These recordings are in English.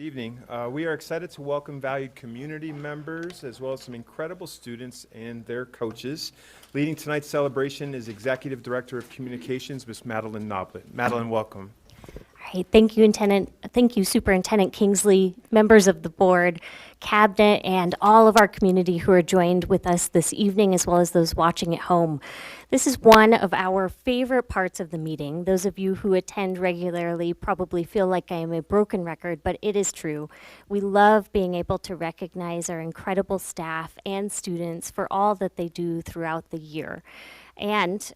Good evening. We are excited to welcome valued community members as well as some incredible students and their coaches. Leading tonight's celebration is Executive Director of Communications, Ms. Madeline Noblet. Madeline, welcome. All right, thank you, Superintendent Kingsley, members of the board, cabinet, and all of our community who are joined with us this evening, as well as those watching at home. This is one of our favorite parts of the meeting. Those of you who attend regularly probably feel like I am a broken record, but it is true. We love being able to recognize our incredible staff and students for all that they do throughout the year. And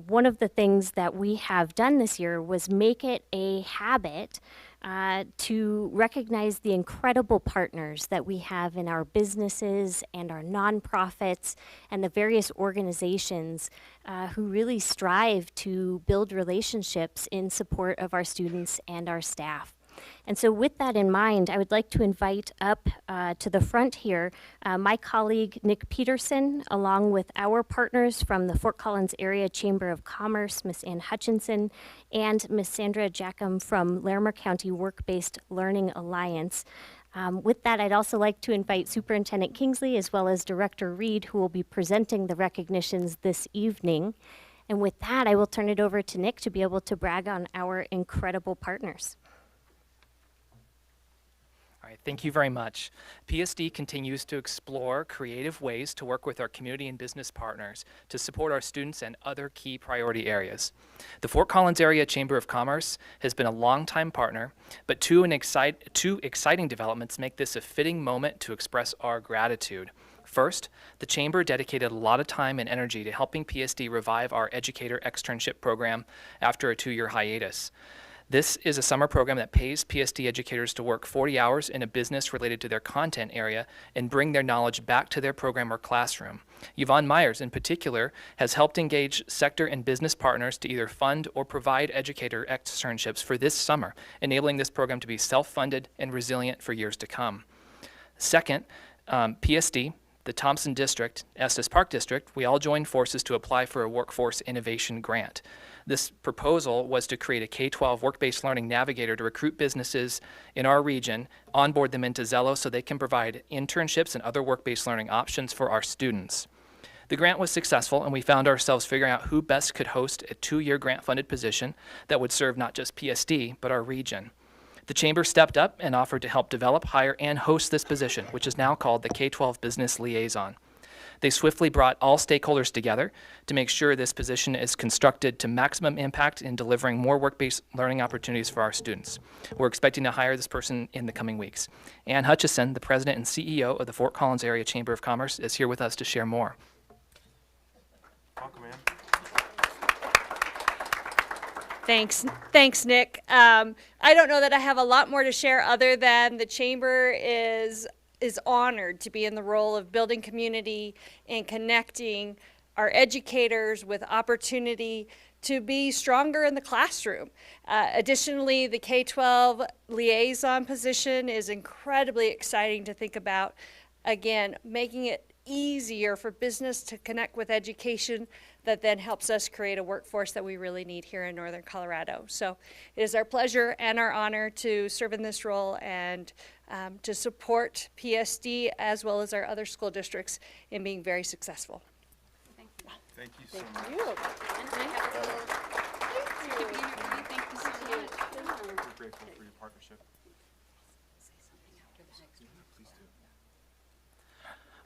one of the things that we have done this year was make it a habit to recognize the incredible partners that we have in our businesses and our nonprofits and the various organizations who really strive to build relationships in support of our students and our staff. And so with that in mind, I would like to invite up to the front here my colleague Nick Peterson, along with our partners from the Fort Collins Area Chamber of Commerce, Ms. Ann Hutchinson, and Ms. Sandra Jacom from Larimer County Work-Based Learning Alliance. With that, I'd also like to invite Superintendent Kingsley as well as Director Reed, who will be presenting the recognitions this evening. And with that, I will turn it over to Nick to be able to brag on our incredible partners. All right, thank you very much. PSD continues to explore creative ways to work with our community and business partners to support our students and other key priority areas. The Fort Collins Area Chamber of Commerce has been a longtime partner, but two exciting developments make this a fitting moment to express our gratitude. First, the Chamber dedicated a lot of time and energy to helping PSD revive our educator externship program after a 2-year hiatus. This is a summer program that pays PSD educators to work 40 hours in a business related to their content area and bring their knowledge back to their program or classroom. Yvonne Myers, in particular, has helped engage sector and business partners to either fund or provide educator externships for this summer, enabling this program to be self-funded and resilient for years to come. Second, PSD, the Thompson District, Estes Park District, we all joined forces to apply for a workforce innovation grant. This proposal was to create a K-12 work-based learning navigator to recruit businesses in our region, onboard them into Zello so they can provide internships and other work-based learning options for our students. The grant was successful, and we found ourselves figuring out who best could host a 2-year grant-funded position that would serve not just PSD, but our region. The Chamber stepped up and offered to help develop, hire, and host this position, which is now called the K-12 Business Liaison. They swiftly brought all stakeholders together to make sure this position is constructed to maximum impact in delivering more work-based learning opportunities for our students. We're expecting to hire this person in the coming weeks. Ann Hutchison, the president and CEO of the Fort Collins Area Chamber of Commerce, is here with us to share more. Welcome, Ann. Thanks, Nick. I don't know that I have a lot more to share other than the Chamber is honored to be in the role of building community and connecting our educators with opportunity to be stronger in the classroom. Additionally, the K-12 liaison position is incredibly exciting to think about. Again, making it easier for business to connect with education that then helps us create a workforce that we really need here in Northern Colorado. So it is our pleasure and our honor to serve in this role and to support PSD as well as our other school districts in being very successful. Thank you so much. And I have a little thank you so much. We're grateful for your partnership. Please do.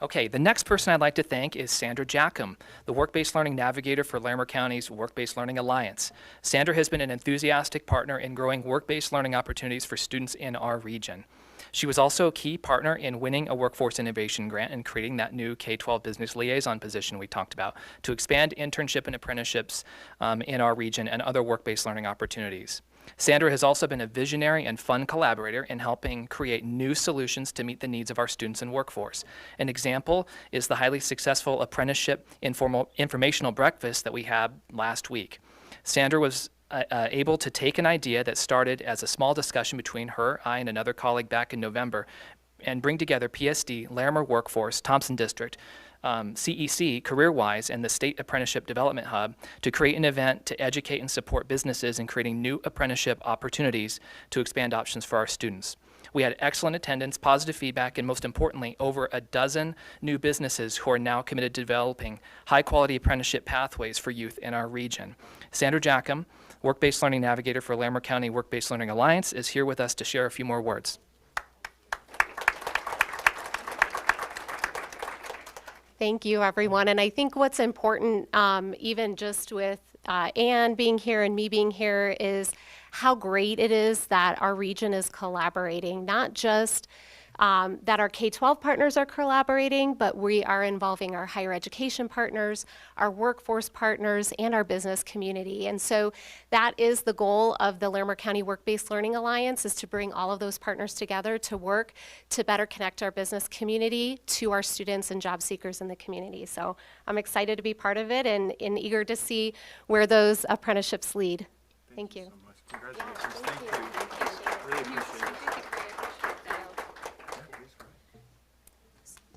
Okay, the next person I'd like to thank is Sandra Jacom, the Work-Based Learning Navigator for Larimer County's Work-Based Learning Alliance. Sandra has been an enthusiastic partner in growing work-based learning opportunities for students in our region. She was also a key partner in winning a workforce innovation grant and creating that new K-12 business liaison position we talked about to expand internship and apprenticeships in our region and other work-based learning opportunities. Sandra has also been a visionary and fun collaborator in helping create new solutions to meet the needs of our students and workforce. An example is the highly successful apprenticeship informal informational breakfast that we had last week. Sandra was able to take an idea that started as a small discussion between her, I, and another colleague back in November and bring together PSD, Larimer Workforce, Thompson District, CEC, CareerWise, and the State Apprenticeship Development Hub to create an event to educate and support businesses in creating new apprenticeship opportunities to expand options for our students. We had excellent attendance, positive feedback, and most importantly, over a dozen new businesses who are now committed to developing high-quality apprenticeship pathways for youth in our region. Sandra Jacom, Work-Based Learning Navigator for Larimer County Work-Based Learning Alliance, is here with us to share a few more words. Thank you, everyone. And I think what's important, even just with Anne being here and me being here, is how great it is that our region is collaborating, not just that our K-12 partners are collaborating, but we are involving our higher education partners, our workforce partners, and our business community. And so that is the goal of the Larimer County Work-Based Learning Alliance, is to bring all of those partners together to work to better connect our business community to our students and job seekers in the community. So I'm excited to be part of it and eager to see where those apprenticeships lead. Thank you. So much. Congratulations. Thank you. Really appreciate it.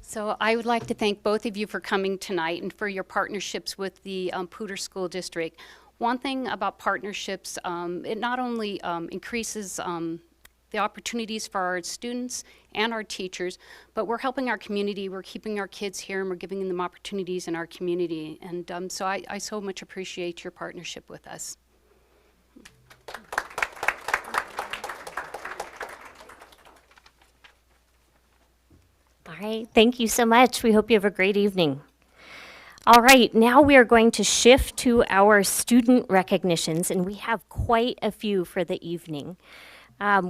So I would like to thank both of you for coming tonight and for your partnerships with the Poudre School District. One thing about partnerships, it not only increases the opportunities for our students and our teachers, but we're helping our community, we're keeping our kids here, and we're giving them opportunities in our community. And so I so much appreciate your partnership with us. All right, thank you so much. We hope you have a great evening. All right, now we are going to shift to our student recognitions, and we have quite a few for the evening.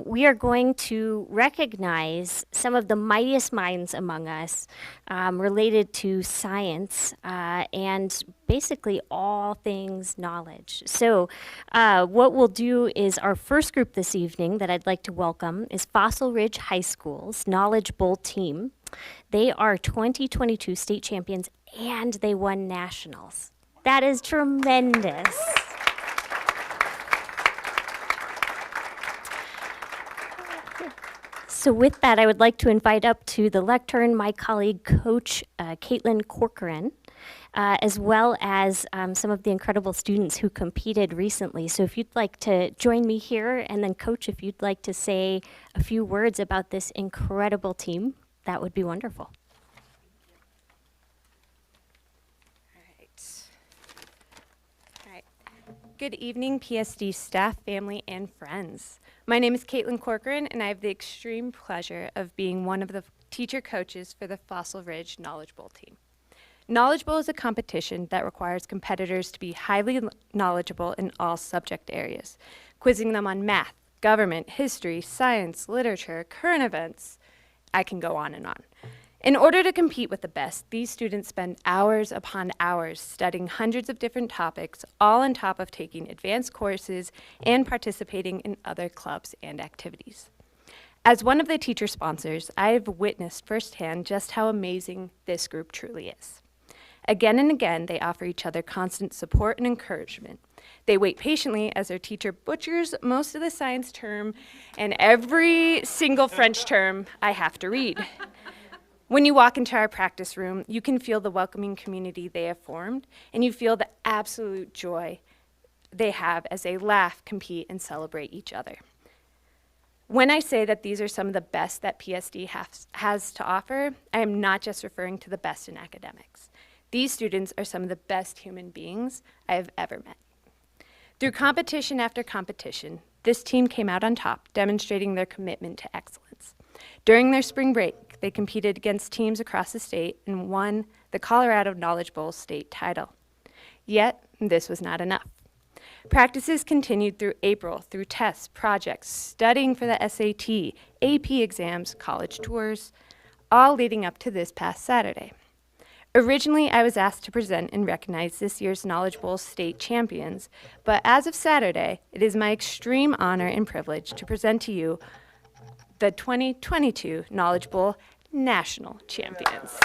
We are going to recognize some of the mightiest minds among us related to science and basically all things knowledge. So what we'll do is our first group this evening that I'd like to welcome is Fossil Ridge High School's Knowledge Bowl team. They are 2022 state champions and they won nationals. That is tremendous. So with that, I would like to invite up to the lectern my colleague, Coach Caitlin Corcoran, as well as some of the incredible students who competed recently. So if you'd like to join me here, and then Coach, if you'd like to say a few words about this incredible team, that would be wonderful. All right. Good evening, PSD staff, family, and friends. My name is Caitlin Corcoran, and I have the extreme pleasure of being one of the teacher coaches for the Fossil Ridge Knowledge Bowl team. Knowledge Bowl is a competition that requires competitors to be highly knowledgeable in all subject areas, quizzing them on math, government, history, science, literature, current events. I can go on and on. In order to compete with the best, these students spend hours upon hours studying hundreds of different topics, all on top of taking advanced courses and participating in other clubs and activities. As one of the teacher sponsors, I have witnessed firsthand just how amazing this group truly is. Again and again, they offer each other constant support and encouragement. They wait patiently as their teacher butchers most of the science term and every single French term I have to read. When you walk into our practice room, you can feel the welcoming community they have formed, and you feel the absolute joy they have as they laugh, compete, and celebrate each other. When I say that these are some of the best that PSD has to offer, I am not just referring to the best in academics. These students are some of the best human beings I have ever met. Through competition after competition, this team came out on top, demonstrating their commitment to excellence. During their spring break, they competed against teams across the state and won the Colorado Knowledge Bowl state title. Yet, this was not enough. Practices continued through April through tests, projects, studying for the SAT, AP exams, college tours, all leading up to this past Saturday. Originally, I was asked to present and recognize this year's Knowledge Bowl state champions, but as of Saturday, it is my extreme honor and privilege to present to you the 2022 Knowledge Bowl national champions.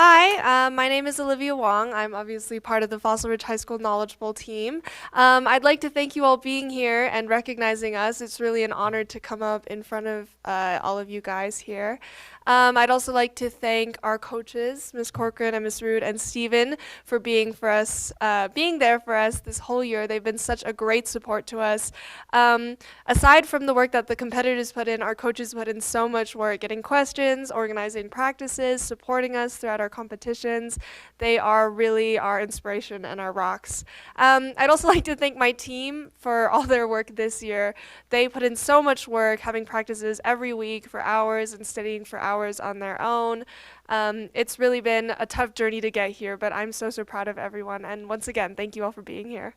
Hi, my name is Olivia Wong. I'm obviously part of the Fossil Ridge High School Knowledge Bowl team. I'd like to thank you all being here and recognizing us. It's really an honor to come up in front of all of you guys here. I'd also like to thank our coaches, Ms. Corcoran and Ms. Rood and Stephen, for being there for us this whole year. They've been such a great support to us. Aside from the work that the competitors put in, our coaches put in so much work, getting questions, organizing practices, supporting us throughout our competitions. They are really our inspiration and our rocks. I'd also like to thank my team for all their work this year. They put in so much work, having practices every week for hours and studying for hours on their own. It's really been a tough journey to get here, but I'm so proud of everyone. And once again, thank you all for being here.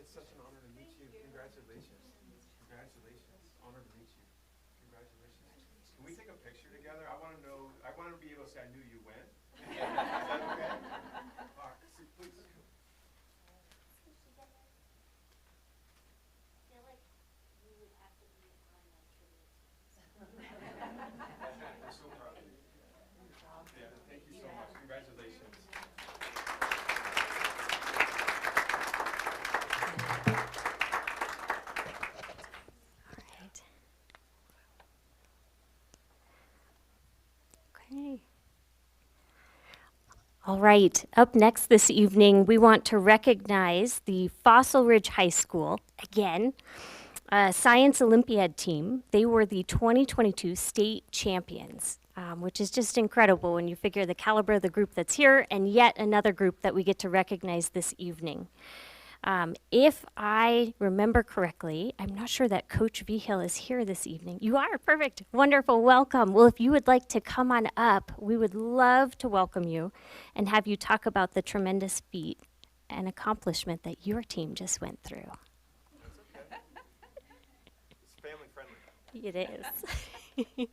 It's such an honor to meet you. Congratulations. Congratulations. Honor to meet you. Congratulations. Can we take a picture together? I want to be able to say I knew you went. Is that okay? Please. We're so proud of you. Yeah, thank you so much. Congratulations. Okay. All right, up next this evening, we want to recognize the Fossil Ridge High School, again, Science Olympiad team. They were the 2022 state champions, which is just incredible when you figure the caliber of the group that's here and yet another group that we get to recognize this evening. If I remember correctly, I'm not sure that Coach Vigil is here this evening. You are, perfect, wonderful, welcome. Well, if you would like to come on up, we would love to welcome you and have you talk about the tremendous feat and accomplishment that your team just went through. It's family friendly. It is.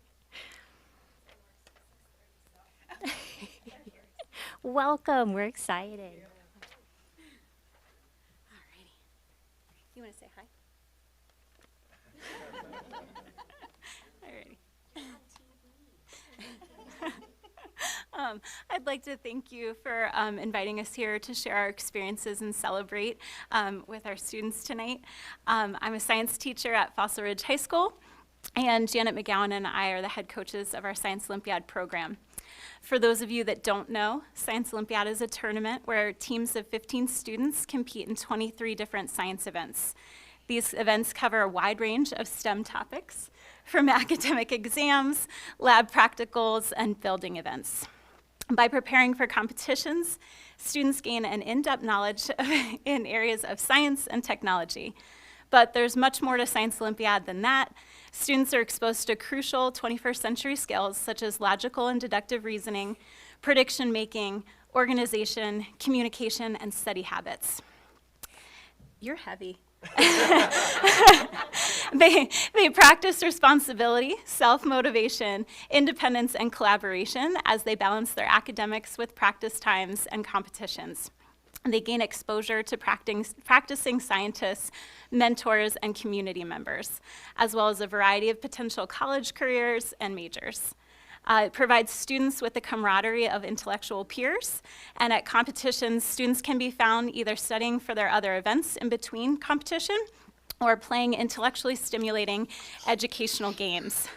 Welcome, we're excited. You want to say hi? Alrighty. I'd like to thank you for inviting us here to share our experiences and celebrate with our students tonight. I'm a science teacher at Fossil Ridge High School, and Janet McGowan and I are the head coaches of our Science Olympiad program. For those of you that don't know, Science Olympiad is a tournament where teams of 15 students compete in 23 different science events. These events cover a wide range of STEM topics, from academic exams, lab practicals, and building events. By preparing for competitions, students gain an in-depth knowledge in areas of science and technology. But there's much more to Science Olympiad than that. Students are exposed to crucial 21st century skills such as logical and deductive reasoning, prediction making, organization, communication, and study habits. You're heavy. They practice responsibility, self-motivation, independence, and collaboration as they balance their academics with practice times and competitions. They gain exposure to practicing scientists, mentors, and community members, as well as a variety of potential college careers and majors. It provides students with the camaraderie of intellectual peers, and at competitions, students can be found either studying for their other events in between competition or playing intellectually stimulating educational games.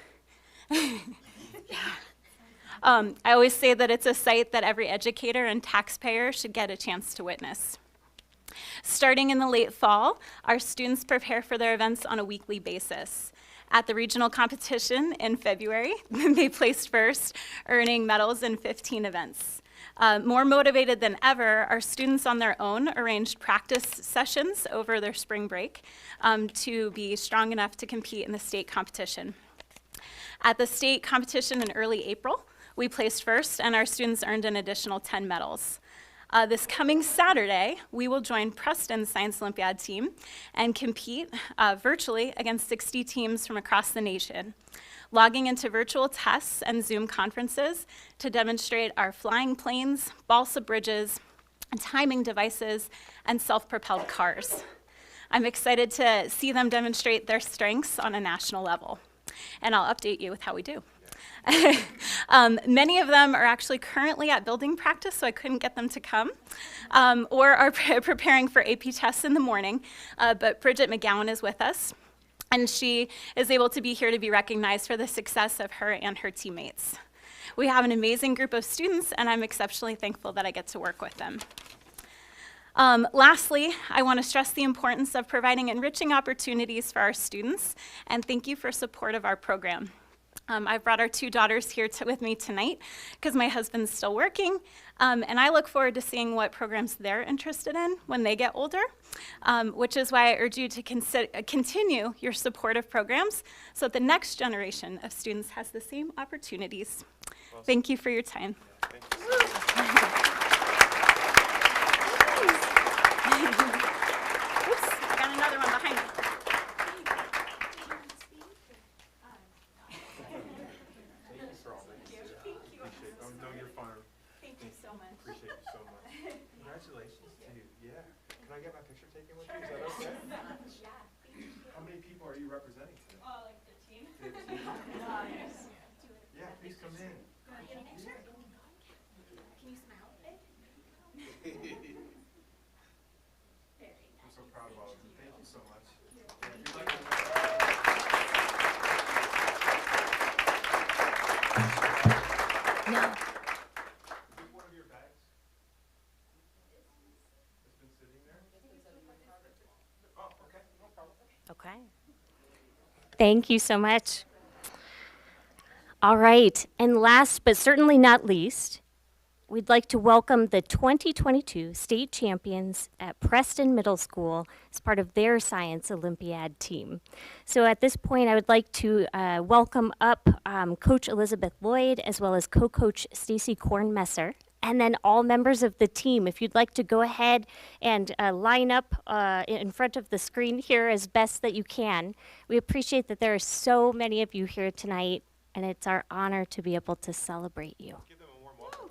I always say that it's a sight that every educator and taxpayer should get a chance to witness. Starting in the late fall, our students prepare for their events on a weekly basis. At the regional competition in February, they placed first, earning medals in 15 events. More motivated than ever, our students on their own arranged practice sessions over their spring break to be strong enough to compete in the state competition. At the state competition in early April, we placed first, and our students earned an additional 10 medals. This coming Saturday, we will join Preston's Science Olympiad team and compete virtually against 60 teams from across the nation, logging into virtual tests and Zoom conferences to demonstrate our flying planes, balsa bridges, timing devices, and self-propelled cars. I'm excited to see them demonstrate their strengths on a national level. And I'll update you with how we do. Many of them are actually currently at building practice, so I couldn't get them to come, or are preparing for AP tests in the morning. But Bridget Mcgowan is with us, and she is able to be here to be recognized for the success of her and her teammates. We have an amazing group of students, and I'm exceptionally thankful that I get to work with them. Lastly, I want to stress the importance of providing enriching opportunities for our students, and thank you for support of our program. I've brought our 2 daughters here with me tonight because my husband's still working, and I look forward to seeing what programs they're interested in when they get older, which is why I urge you to continue your supportive programs so that the next generation of students has the same opportunities. Awesome. Thank you for your time. Oops, I got another one behind me. Congratulations to you. Yeah. Can I get my picture taken with you? Is that okay? How many people are you representing today? Like 15. 15? Yeah, please come in. Can you smile? I'm so proud of all of you. Thank you so much. No. One of your bags? It's been sitting there? Oh, okay. No problem. Okay. Thank you so much. All right, and last but certainly not least, we'd like to welcome the 2022 state champions at Preston Middle School as part of their Science Olympiad team. So at this point, I would like to welcome up Coach Elizabeth Lloyd as well as co-coach Stacy Kornmesser, and then all members of the team. If you'd like to go ahead and line up in front of the screen here as best that you can. We appreciate that there are so many of you here tonight, and it's our honor to be able to celebrate you. Give them a warm welcome.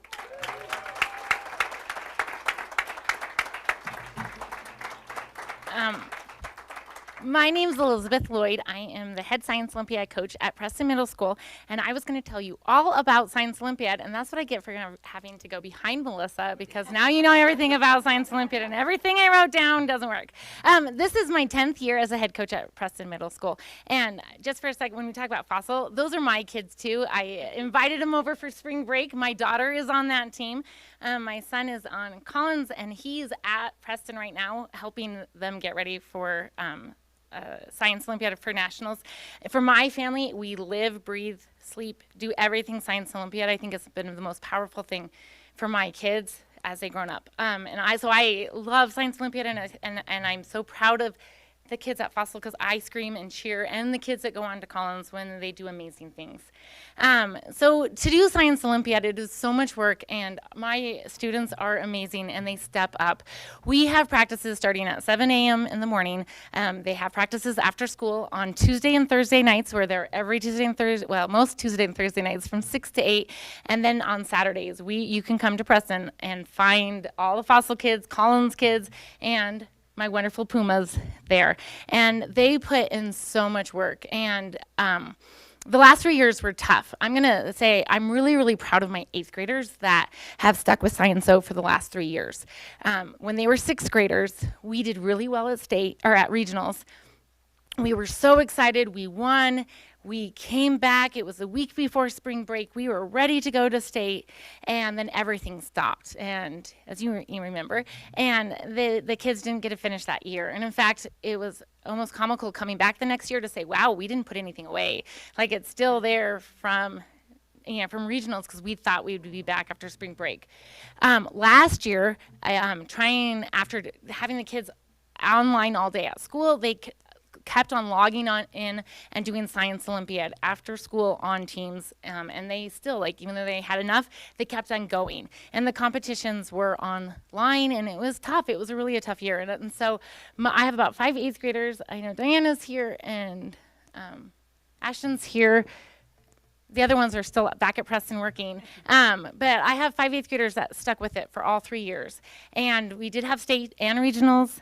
My name's Elizabeth Lloyd. I am the head Science Olympiad coach at Preston Middle School, and I was going to tell you all about Science Olympiad, and that's what I get for having to go behind Melissa, because now you know everything about Science Olympiad, and everything I wrote down doesn't work. This is my 10th year as a head coach at Preston Middle School, and just for a second, when we talk about Fossil, those are my kids too. I invited them over for spring break. My daughter is on that team. My son is on Collins, and he's at Preston right now, helping them get ready for Science Olympiad for Nationals. For my family, we live, breathe, sleep, do everything Science Olympiad. I think it's been the most powerful thing for my kids as they grown up. So I love Science Olympiad, and I'm so proud of the kids at Fossil because I scream and cheer, and the kids that go on to Collins when they do amazing things. So to do Science Olympiad, it is so much work, and my students are amazing, and they step up. We have practices starting at 7 a.m. in the morning. They have practices after school on Tuesday and Thursday nights, where they're every Tuesday and Thursday, well, most Tuesday and Thursday nights from 6 to 8, and then on Saturdays, you can come to Preston and find all the Fossil kids, Collins kids, and my wonderful Pumas there. And they put in so much work. And the last 3 years were tough. I'm going to say I'm really, really proud of my 8th graders that have stuck with Science-O for the last 3 years. When they were 6th graders, we did really well at state or at regionals. We were so excited. We won. We came back. It was a week before spring break. We were ready to go to state, and then everything stopped. And as you remember, and the kids didn't get to finish that year. And in fact, it was almost comical coming back the next year to say, "Wow, we didn't put anything away. Like it's still there from regionals because we thought we would be back after spring break." Last year, trying after having the kids online all day at school, they kept on logging in and doing Science Olympiad after school on Teams, and they still, even though they had enough, they kept on going. And the competitions were online, and it was tough. It was really a tough year. And so I have about 5 8th graders. I know Diana's here, and Ashton's here. The other ones are still back at Preston working. But I have 5 8th graders that stuck with it for all 3 years. And we did have state and regionals.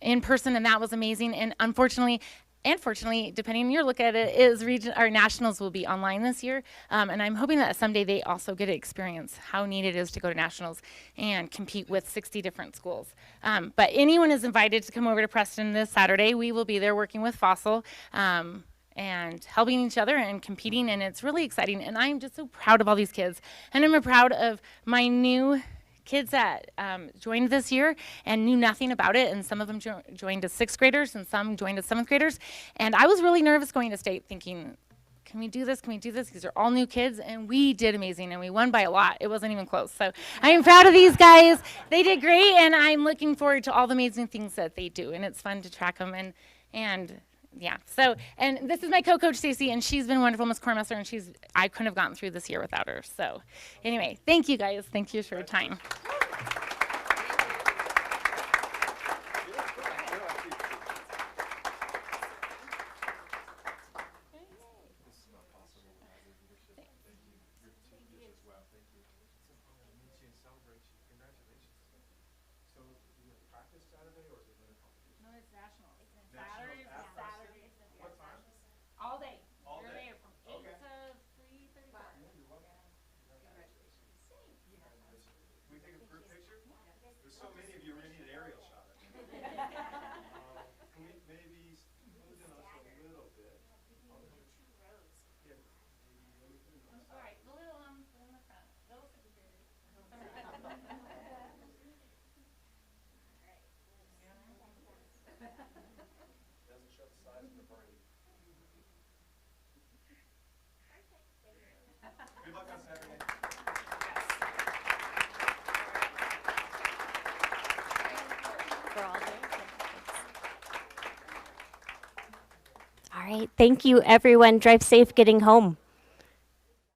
in person, and that was amazing. And unfortunately, and fortunately, depending on your look at it, is region our nationals will be online this year, and I'm hoping that someday they also get to experience how neat it is to go to nationals and compete with 60 different schools. But anyone is invited to come over to Preston this Saturday. We will be there working with Fossil. And helping each other and competing, and it's really exciting. And I'm just so proud of all these kids, and I'm proud of my new kids that joined this year and knew nothing about it, and some of them joined as 6th graders and some joined as 7th graders. And I was really nervous going to state, thinking, can we do this? Can we do this? These are all new kids, and we did amazing, and we won by a lot. It wasn't even close. So I am proud of these guys. They did great, and I'm looking forward to all the amazing things that they do, and it's fun to track them. And yeah, so, and this is my co-coach, Stacey, and she's been wonderful, Ms. Cormaster, and I couldn't have gotten through this year without her. So anyway, thank you guys. Thank you for your time. All day. You're there from 8 to 3:34. Can we take a group picture? There's so many of you, we're gonna need an aerial shot. Can we maybe move in us a little bit? All right, the little ones in the front. Little 6th graders. Doesn't show the size of the brain. Good luck on Saturday. All right, thank you, everyone. Drive safe getting home.